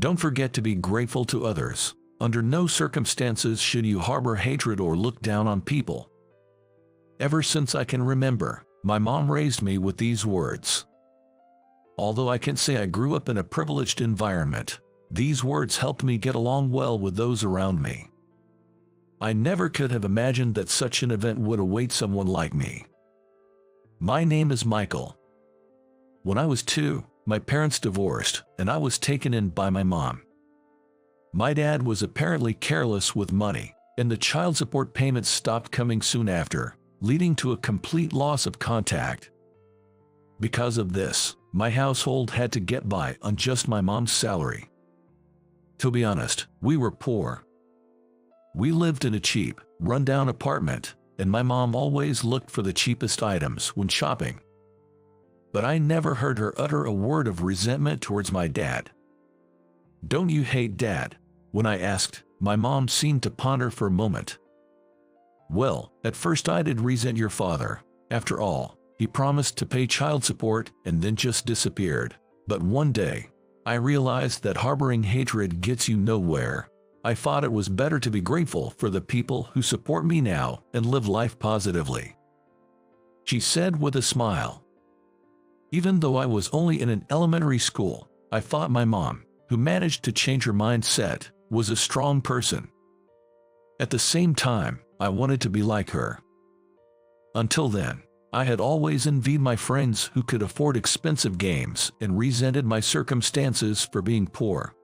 Don't forget to be grateful to others. Under no circumstances should you harbor hatred or look down on people. Ever since I can remember, my mom raised me with these words. Although I can say I grew up in a privileged environment, these words helped me get along well with those around me. I never could have imagined that such an event would await someone like me. My name is Michael. When I was 2, my parents divorced, and I was taken in by my mom. My dad was apparently careless with money, and the child support payments stopped coming soon after, leading to a complete loss of contact. Because of this, my household had to get by on just my mom's salary. To be honest, we were poor. We lived in a cheap, run-down apartment, and my mom always looked for the cheapest items when shopping. But I never heard her utter a word of resentment towards my dad. "Don't you hate Dad?" When I asked, my mom seemed to ponder for a moment. "Well, at first I did resent your father. After all, he promised to pay child support and then just disappeared. But one day, I realized that harboring hatred gets you nowhere. I thought it was better to be grateful for the people who support me now and live life positively," she said with a smile. Even though I was only in an elementary school, I thought my mom, who managed to change her mindset, was a strong person. At the same time, I wanted to be like her. Until then, I had always envied my friends who could afford expensive games and resented my circumstances for being poor.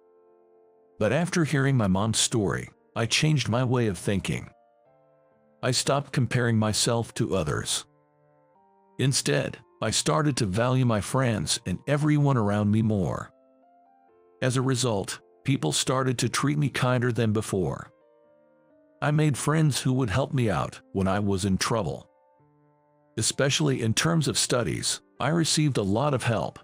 But after hearing my mom's story, I changed my way of thinking. I stopped comparing myself to others. Instead, I started to value my friends and everyone around me more. As a result, people started to treat me kinder than before. I made friends who would help me out when I was in trouble. Especially in terms of studies, I received a lot of help.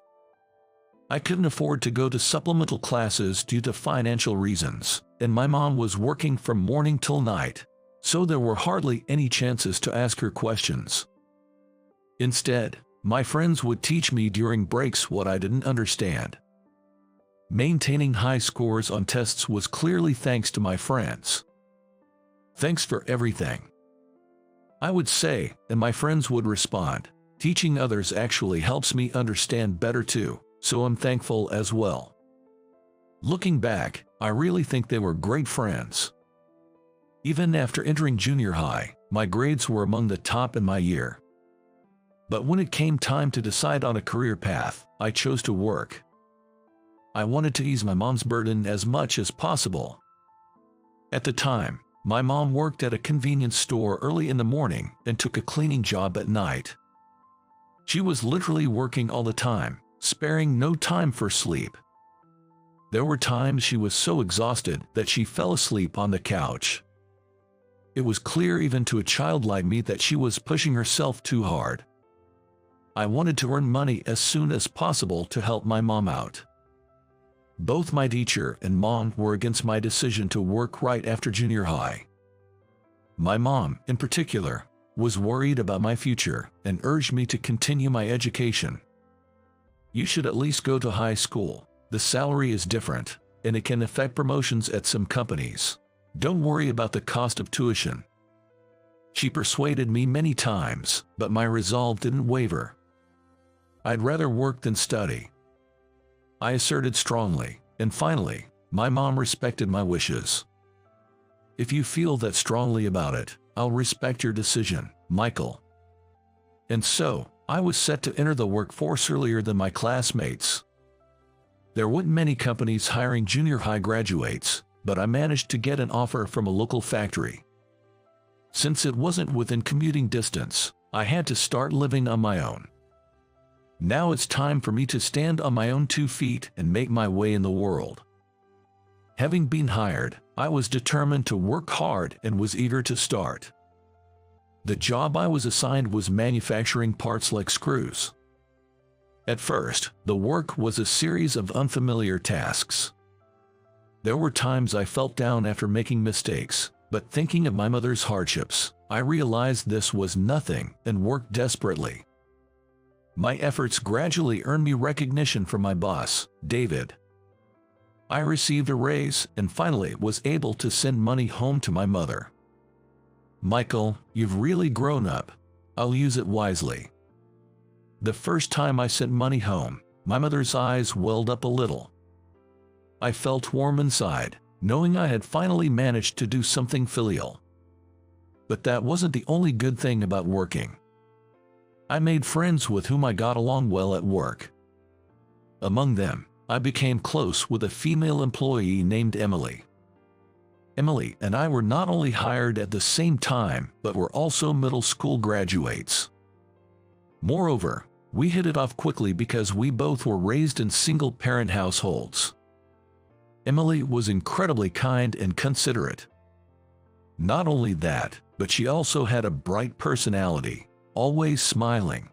I couldn't afford to go to supplemental classes due to financial reasons, and my mom was working from morning till night, so there were hardly any chances to ask her questions. Instead, my friends would teach me during breaks what I didn't understand. Maintaining high scores on tests was clearly thanks to my friends. "Thanks for everything," I would say, and my friends would respond. "Teaching others actually helps me understand better too, so I'm thankful as well." Looking back, I really think they were great friends. Even after entering junior high, my grades were among the top in my year. But when it came time to decide on a career path, I chose to work. I wanted to ease my mom's burden as much as possible. At the time, my mom worked at a convenience store early in the morning and took a cleaning job at night. She was literally working all the time, sparing no time for sleep. There were times she was so exhausted that she fell asleep on the couch. It was clear even to a child like me that she was pushing herself too hard. I wanted to earn money as soon as possible to help my mom out. Both my teacher and mom were against my decision to work right after junior high. My mom, in particular, was worried about my future and urged me to continue my education. "You should at least go to high school. The salary is different, and it can affect promotions at some companies. Don't worry about the cost of tuition." She persuaded me many times, but my resolve didn't waver. I'd rather work than study, I asserted strongly, and finally, my mom respected my wishes. "If you feel that strongly about it, I'll respect your decision, Michael." And so, I was set to enter the workforce earlier than my classmates. There weren't many companies hiring junior high graduates, but I managed to get an offer from a local factory. Since it wasn't within commuting distance, I had to start living on my own. Now it's time for me to stand on my own 2 feet and make my way in the world. Having been hired, I was determined to work hard and was eager to start. The job I was assigned was manufacturing parts like screws. At first, the work was a series of unfamiliar tasks. There were times I felt down after making mistakes, but thinking of my mother's hardships, I realized this was nothing and worked desperately. My efforts gradually earned me recognition from my boss, David. I received a raise and finally was able to send money home to my mother. Michael, you've really grown up. I'll use it wisely. The first time I sent money home, my mother's eyes welled up a little. I felt warm inside, knowing I had finally managed to do something filial. But that wasn't the only good thing about working. I made friends with whom I got along well at work. Among them, I became close with a female employee named Emily. Emily and I were not only hired at the same time, but were also middle school graduates. Moreover, we hit it off quickly because we both were raised in single-parent households. Emily was incredibly kind and considerate. Not only that, but she also had a bright personality, always smiling.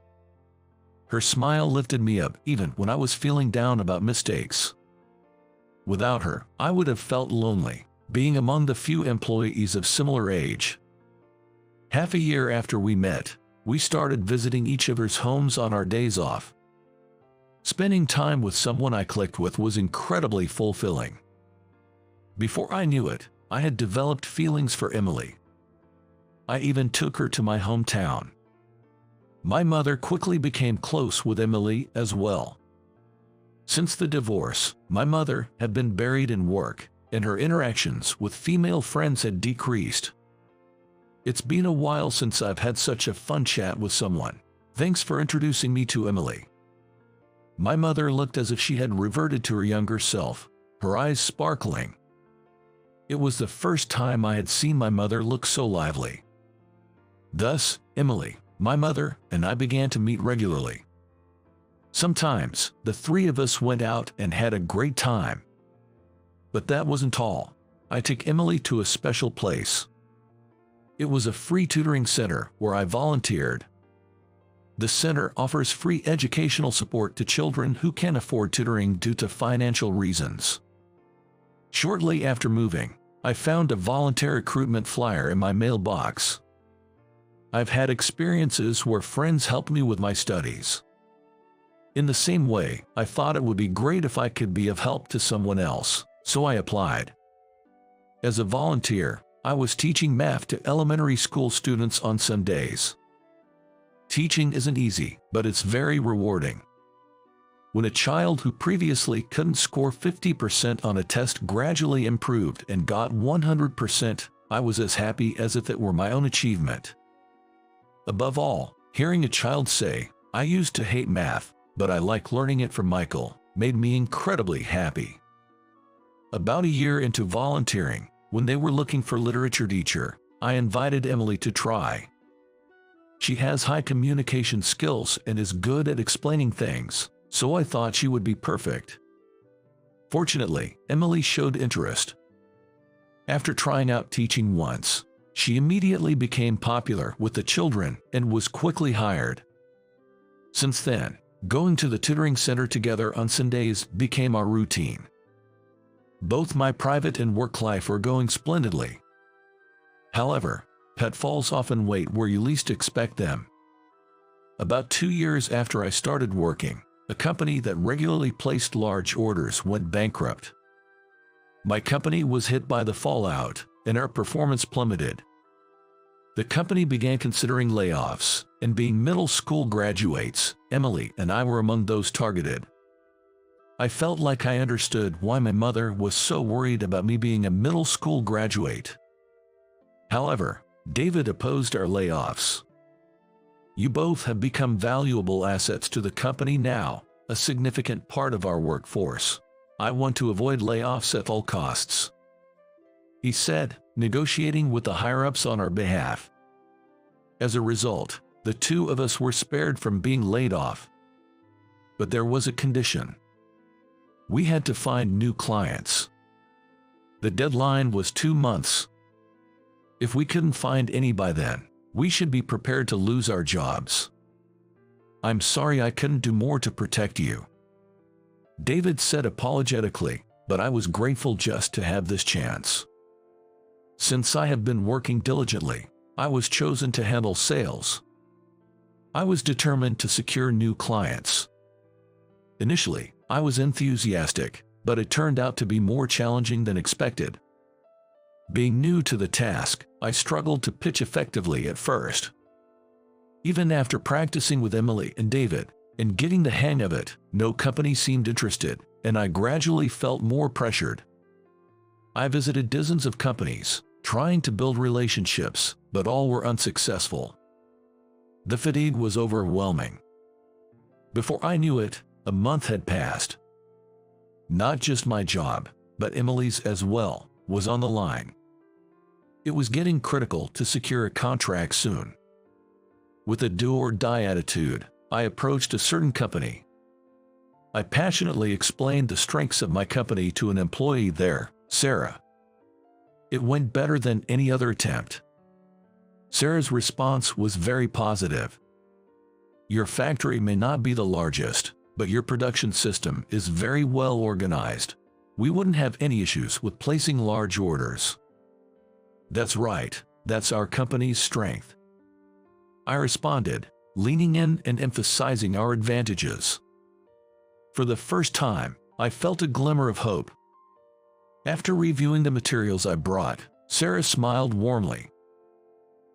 Her smile lifted me up even when I was feeling down about mistakes. Without her, I would have felt lonely, being among the few employees of similar age. Half a year after we met, we started visiting each other's homes on our days off. Spending time with someone I clicked with was incredibly fulfilling. Before I knew it, I had developed feelings for Emily. I even took her to my hometown. My mother quickly became close with Emily as well. Since the divorce, my mother had been buried in work, and her interactions with female friends had decreased. It's been a while since I've had such a fun chat with someone. Thanks for introducing me to Emily. My mother looked as if she had reverted to her younger self, her eyes sparkling. It was the first time I had seen my mother look so lively. Thus, Emily, my mother, and I began to meet regularly. Sometimes, the three of us went out and had a great time. But that wasn't all. I took Emily to a special place. It was a free tutoring center where I volunteered. The center offers free educational support to children who can't afford tutoring due to financial reasons. Shortly after moving, I found a volunteer recruitment flyer in my mailbox. I've had experiences where friends helped me with my studies. In the same way, I thought it would be great if I could be of help to someone else, so I applied. As a volunteer, I was teaching math to elementary school students on some days. Teaching isn't easy, but it's very rewarding. When a child who previously couldn't score 50% on a test gradually improved and got 100%, I was as happy as if it were my own achievement. Above all, hearing a child say, "I used to hate math, but I like learning it from Michael," made me incredibly happy. About a year into volunteering, when they were looking for literature teacher, I invited Emily to try. She has high communication skills and is good at explaining things, so I thought she would be perfect. Fortunately, Emily showed interest. After trying out teaching once, she immediately became popular with the children and was quickly hired. Since then, going to the tutoring center together on Sundays became our routine. Both my private and work life were going splendidly. However, pitfalls often wait where you least expect them. About 2 years after I started working, a company that regularly placed large orders went bankrupt. My company was hit by the fallout, and our performance plummeted. The company began considering layoffs, and being middle school graduates, Emily and I were among those targeted. I felt like I understood why my mother was so worried about me being a middle school graduate. However, David opposed our layoffs. "You both have become valuable assets to the company now, a significant part of our workforce. I want to avoid layoffs at all costs," he said, negotiating with the higher-ups on our behalf. As a result, the two of us were spared from being laid off. But there was a condition. We had to find new clients. The deadline was 2 months. If we couldn't find any by then, we should be prepared to lose our jobs. "I'm sorry I couldn't do more to protect you," David said apologetically, but I was grateful just to have this chance. Since I have been working diligently, I was chosen to handle sales. I was determined to secure new clients. Initially, I was enthusiastic, but it turned out to be more challenging than expected. Being new to the task, I struggled to pitch effectively at first. Even after practicing with Emily and David and getting the hang of it, no company seemed interested, and I gradually felt more pressured. I visited dozens of companies, trying to build relationships, but all were unsuccessful. The fatigue was overwhelming. Before I knew it, a month had passed. Not just my job, but Emily's as well, was on the line. It was getting critical to secure a contract soon. With a do-or-die attitude, I approached a certain company. I passionately explained the strengths of my company to an employee there, Sarah. It went better than any other attempt. Sarah's response was very positive. "Your factory may not be the largest, but your production system is very well organized. We wouldn't have any issues with placing large orders." "That's right, that's our company's strength," I responded, leaning in and emphasizing our advantages. For the first time, I felt a glimmer of hope. After reviewing the materials I brought, Sarah smiled warmly.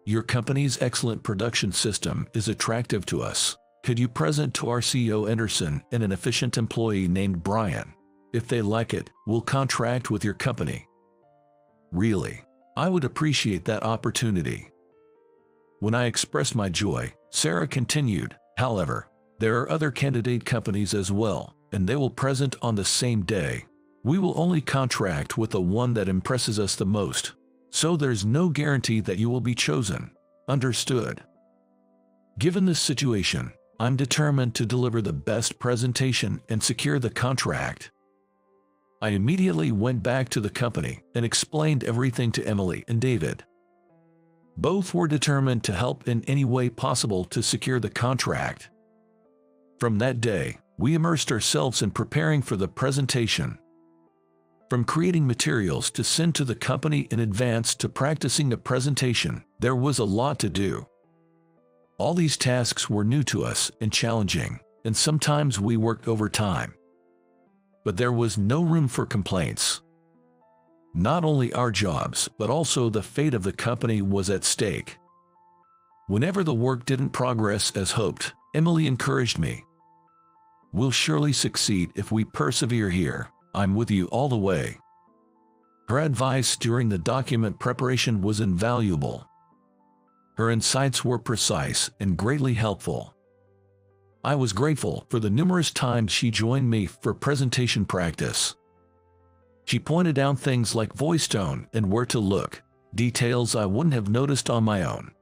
"Your company's excellent production system is attractive to us. Could you present to our CEO Anderson and an efficient employee named Brian? If they like it, we'll contract with your company." Really, I would appreciate that opportunity. When I expressed my joy, Sarah continued, "However, there are other candidate companies as well, and they will present on the same day. We will only contract with the one that impresses us the most, so there's no guarantee that you will be chosen." Understood. Given this situation, I'm determined to deliver the best presentation and secure the contract. I immediately went back to the company and explained everything to Emily and David. Both were determined to help in any way possible to secure the contract. From that day, we immersed ourselves in preparing for the presentation. From creating materials to send to the company in advance to practicing the presentation, there was a lot to do. All these tasks were new to us and challenging, and sometimes we worked overtime. But there was no room for complaints. Not only our jobs, but also the fate of the company was at stake. Whenever the work didn't progress as hoped, Emily encouraged me. "We'll surely succeed if we persevere here. I'm with you all the way." Her advice during the document preparation was invaluable. Her insights were precise and greatly helpful. I was grateful for the numerous times she joined me for presentation practice. She pointed out things like voice tone and where to look, details I wouldn't have noticed on my own.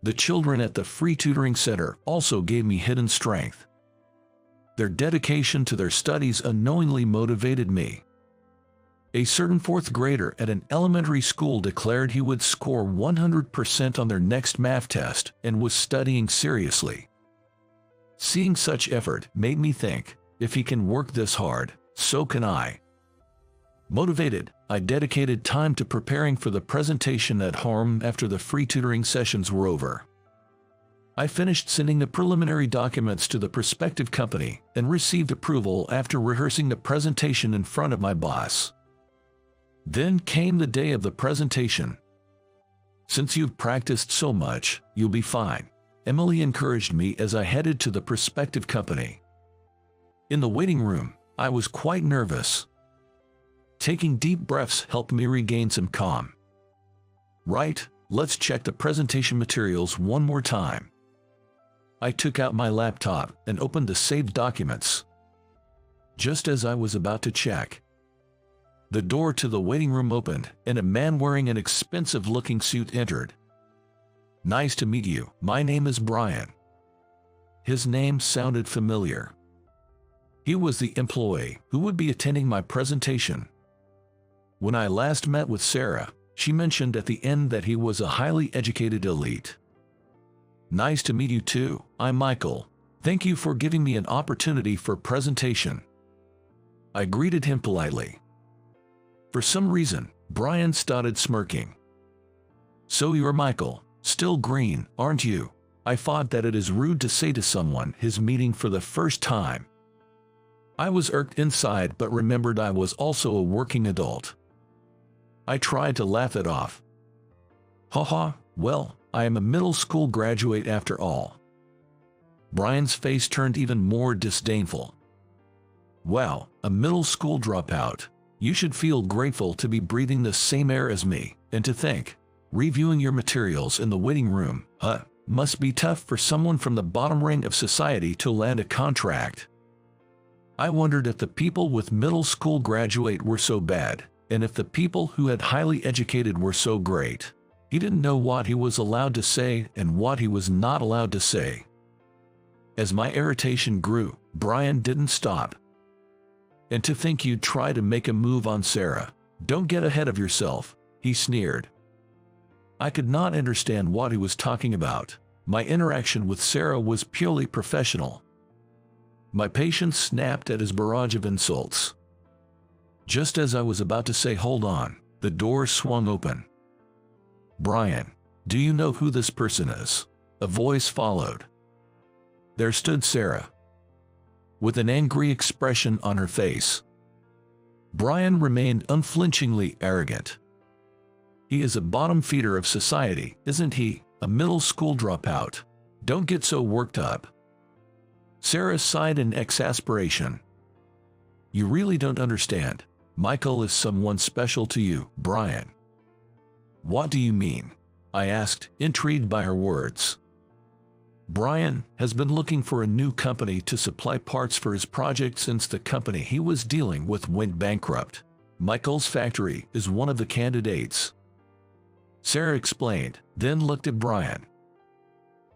The children at the free tutoring center also gave me hidden strength. Their dedication to their studies unknowingly motivated me. A certain fourth grader at an elementary school declared he would score 100% on their next math test and was studying seriously. Seeing such effort made me think, if he can work this hard, so can I. Motivated, I dedicated time to preparing for the presentation at home after the free tutoring sessions were over. I finished sending the preliminary documents to the prospective company and received approval after rehearsing the presentation in front of my boss. Then came the day of the presentation. "Since you've practiced so much, you'll be fine," Emily encouraged me as I headed to the prospective company. In the waiting room, I was quite nervous. Taking deep breaths helped me regain some calm. "Right, let's check the presentation materials one more time." I took out my laptop and opened the saved documents. Just as I was about to check, the door to the waiting room opened and a man wearing an expensive-looking suit entered. "Nice to meet you, my name is Brian." His name sounded familiar. He was the employee who would be attending my presentation. When I last met with Sarah, she mentioned at the end that he was a highly educated elite. "Nice to meet you too, I'm Michael. Thank you for giving me an opportunity for presentation." I greeted him politely. For some reason, Brian started smirking. "So you're Michael, still green, aren't you?" I thought that it is rude to say to someone his meeting for the first time. I was irked inside but remembered I was also a working adult. I tried to laugh it off. Haha, well, I am a middle school graduate after all. Brian's face turned even more disdainful. Wow, a middle school dropout. You should feel grateful to be breathing the same air as me, and to think, reviewing your materials in the waiting room, must be tough for someone from the bottom rung of society to land a contract. I wondered if the people with middle school graduate were so bad, and if the people who had highly educated were so great. He didn't know what he was allowed to say and what he was not allowed to say. As my irritation grew, Brian didn't stop. And to think you'd try to make a move on Sarah. Don't get ahead of yourself, he sneered. I could not understand what he was talking about. My interaction with Sarah was purely professional. My patience snapped at his barrage of insults. Just as I was about to say hold on, the door swung open. Brian, do you know who this person is? A voice followed. There stood Sarah, with an angry expression on her face. Brian remained unflinchingly arrogant. He is a bottom feeder of society, isn't he? A middle school dropout. Don't get so worked up. Sarah sighed in exasperation. You really don't understand. Michael is someone special to you, Brian. What do you mean? I asked, intrigued by her words. Brian has been looking for a new company to supply parts for his project since the company he was dealing with went bankrupt. Michael's factory is one of the candidates. Sarah explained, then looked at Brian.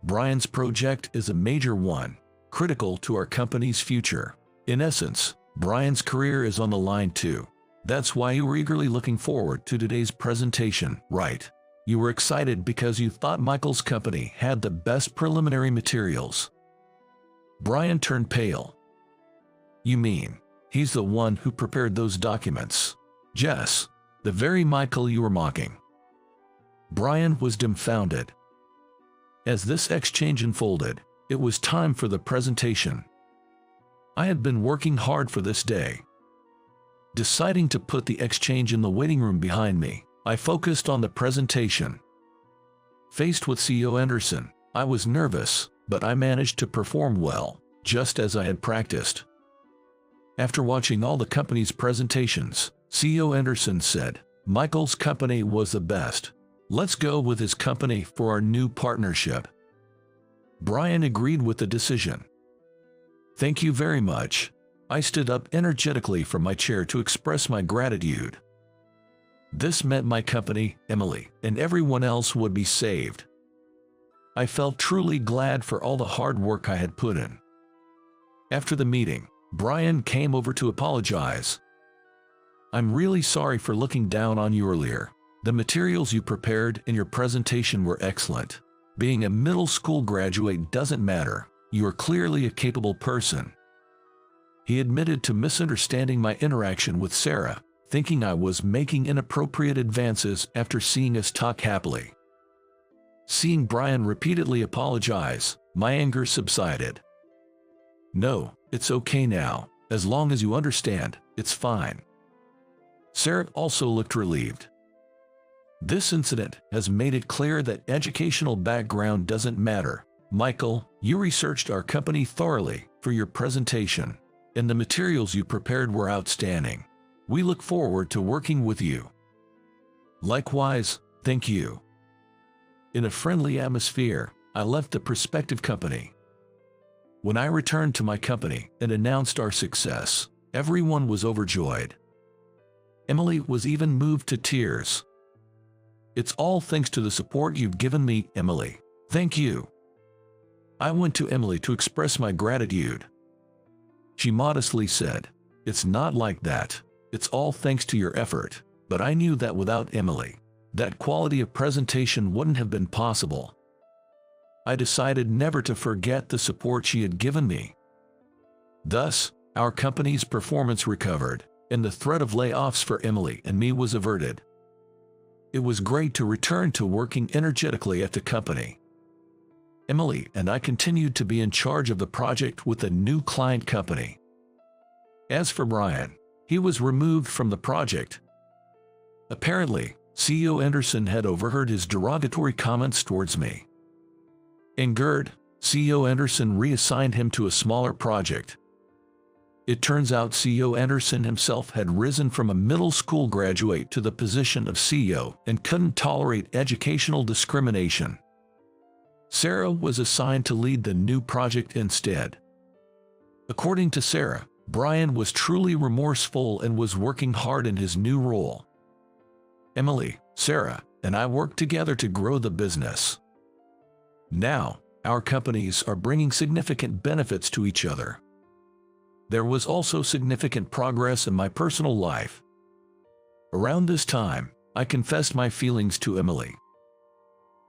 Brian's project is a major one, critical to our company's future. In essence, Brian's career is on the line too. That's why you were eagerly looking forward to today's presentation, right? You were excited because you thought Michael's company had the best preliminary materials. Brian turned pale. You mean, he's the one who prepared those documents? Yes, the very Michael you were mocking. Brian was dumbfounded. As this exchange unfolded, it was time for the presentation. I had been working hard for this day. Deciding to put the exchange in the waiting room behind me, I focused on the presentation. Faced with CEO Anderson, I was nervous, but I managed to perform well, just as I had practiced. After watching all the company's presentations, CEO Anderson said, Michael's company was the best. Let's go with his company for our new partnership. Brian agreed with the decision. Thank you very much. I stood up energetically from my chair to express my gratitude. This meant my company, Emily, and everyone else would be saved. I felt truly glad for all the hard work I had put in. After the meeting, Brian came over to apologize. I'm really sorry for looking down on you earlier. The materials you prepared in your presentation were excellent. Being a middle school graduate doesn't matter. You are clearly a capable person. He admitted to misunderstanding my interaction with Sarah, thinking I was making inappropriate advances after seeing us talk happily. Seeing Brian repeatedly apologize, my anger subsided. No, it's okay now. As long as you understand, it's fine. Sarah also looked relieved. This incident has made it clear that educational background doesn't matter. Michael, you researched our company thoroughly for your presentation, and the materials you prepared were outstanding. We look forward to working with you. Likewise, thank you. In a friendly atmosphere, I left the prospective company. When I returned to my company and announced our success, everyone was overjoyed. Emily was even moved to tears. It's all thanks to the support you've given me, Emily. Thank you. I went to Emily to express my gratitude. She modestly said, It's not like that. It's all thanks to your effort. But I knew that without Emily, that quality of presentation wouldn't have been possible. I decided never to forget the support she had given me. Thus, our company's performance recovered, and the threat of layoffs for Emily and me was averted. It was great to return to working energetically at the company. Emily and I continued to be in charge of the project with a new client company. As for Brian, he was removed from the project. Apparently, CEO Anderson had overheard his derogatory comments towards me. Angered, CEO Anderson reassigned him to a smaller project. It turns out CEO Anderson himself had risen from a middle school graduate to the position of CEO and couldn't tolerate educational discrimination. Sarah was assigned to lead the new project instead. According to Sarah, Brian was truly remorseful and was working hard in his new role. Emily, Sarah, and I worked together to grow the business. Now, our companies are bringing significant benefits to each other. There was also significant progress in my personal life. Around this time, I confessed my feelings to Emily.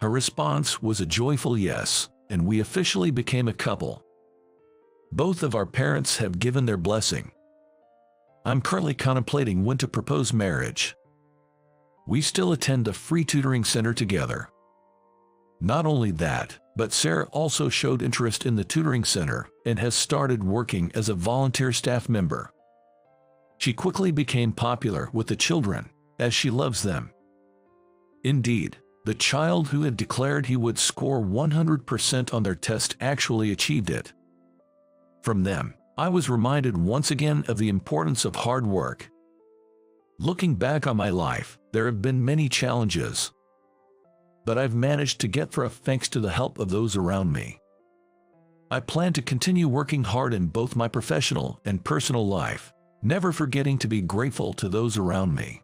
Her response was a joyful yes, and we officially became a couple. Both of our parents have given their blessing. I'm currently contemplating when to propose marriage. We still attend a free tutoring center together. Not only that, but Sarah also showed interest in the tutoring center and has started working as a volunteer staff member. She quickly became popular with the children, as she loves them. Indeed, the child who had declared he would score 100% on their test actually achieved it. From them, I was reminded once again of the importance of hard work. Looking back on my life, there have been many challenges. But I've managed to get through thanks to the help of those around me. I plan to continue working hard in both my professional and personal life, never forgetting to be grateful to those around me.